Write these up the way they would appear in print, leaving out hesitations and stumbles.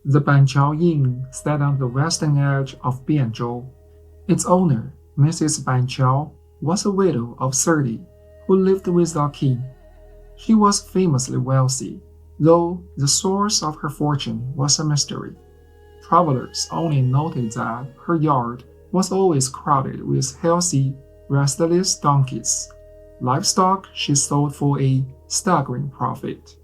The Banqiao Inn sat on the western edge of Bianzhou. Its owner, Mrs. Banqiao, was a widow of 30 who lived with a king. She was famously wealthy, though the source of her fortune was a mystery. Travelers only noted that her yard was always crowded with healthy, restless donkeys, livestock she sold for a staggering profit.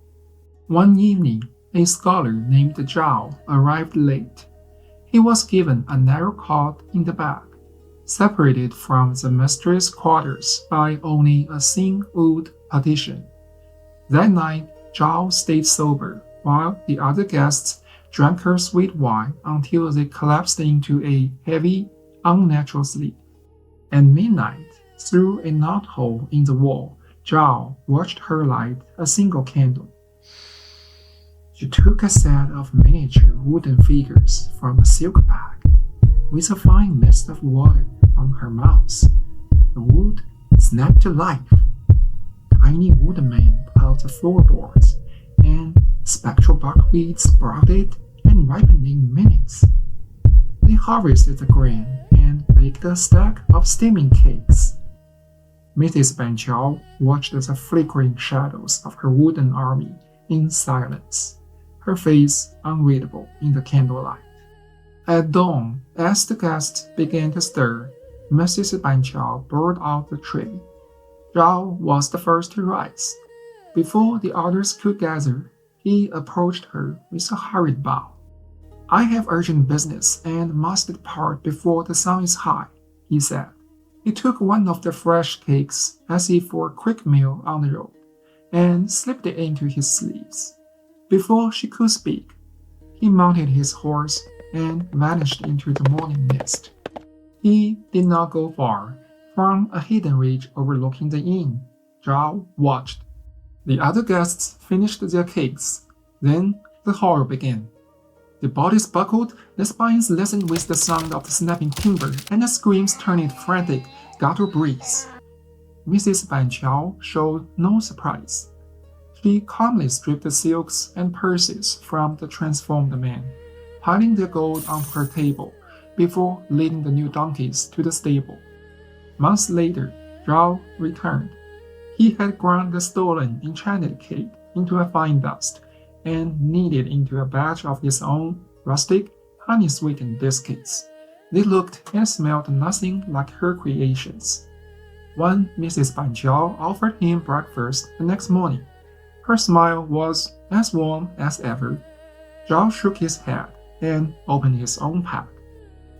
One evening, a scholar named Zhao arrived late. He was given a narrow cot in the back, separated from the mistress' quarters by only a thin wood partition. That night, Zhao stayed sober, while the other guests drank her sweet wine until they collapsed into a heavy, unnatural sleep. At midnight, through a knothole in the wall, Zhao watched her light a single candle. She took a set of miniature wooden figures from a silk bag. With a fine mist of water from her mouth, the wood snapped to life. Tiny wooden men plowed the floorboards, and spectral buckwheat sprouted and ripened in minutes. They harvested the grain and baked a stack of steaming cakes. Mrs. Banqiao watched the flickering shadows of her wooden army in silence, her face unreadable in the candlelight. At dawn, as the guests began to stir, Mrs. Banqiao brought out the tray. Zhao was the first to rise. Before the others could gather, he approached her with a hurried bow. "I have urgent business and must depart before the sun is high," he said. He took one of the fresh cakes as if for a quick meal on the road, and slipped it into his sleeves. Before she could speak, he mounted his horse and vanished into the morning mist. He did not go far. From a hidden ridge overlooking the inn, Zhao watched. The other guests finished their cakes. Then the horror began. The bodies buckled, the spines listened with the sound of the snapping timber, and the screams turned frantic guttural breaths. Mrs. Banqiao showed no surprise. She calmly stripped the silks and purses from the transformed men, piling their gold on her table before leading the new donkeys to the stable. Months later, Zhao returned. He had ground the stolen enchanted cake into a fine dust and kneaded into a batch of his own rustic, honey-sweetened biscuits. They looked and smelled nothing like her creations. When Mrs. Banqiao offered him breakfast the next morning, her smile was as warm as ever. Zhao shook his head and opened his own pack.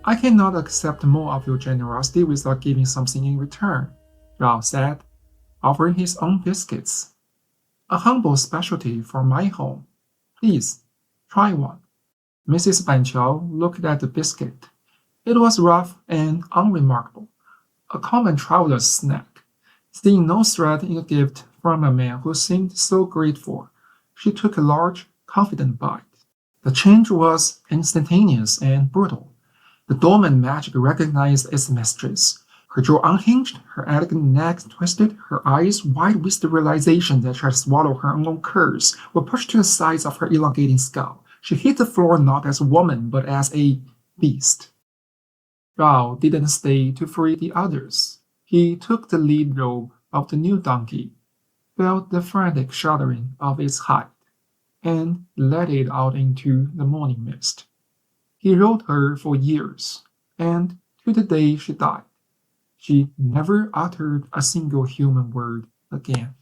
"I cannot accept more of your generosity without giving something in return," Zhao said, offering his own biscuits. "A humble specialty from my home. Please, try one." Mrs. Banqiao looked at the biscuit. It was rough and unremarkable, a common traveler's snack. Seeing no threat in a gift from a man who seemed so grateful, she took a large, confident bite. The change was instantaneous and brutal. The dormant magic recognized its mistress. Her jaw unhinged, her elegant neck twisted, her eyes wide with the realization that she had swallowed her own curse were pushed to the sides of her elongating skull. She hit the floor not as a woman, but as a beast. Zhao didn't stay to free the others. He took the lead robe of the new donkey, felt the frantic shuddering of its height, and led it out into the morning mist. He rode her for years, and to the day she died, she never uttered a single human word again.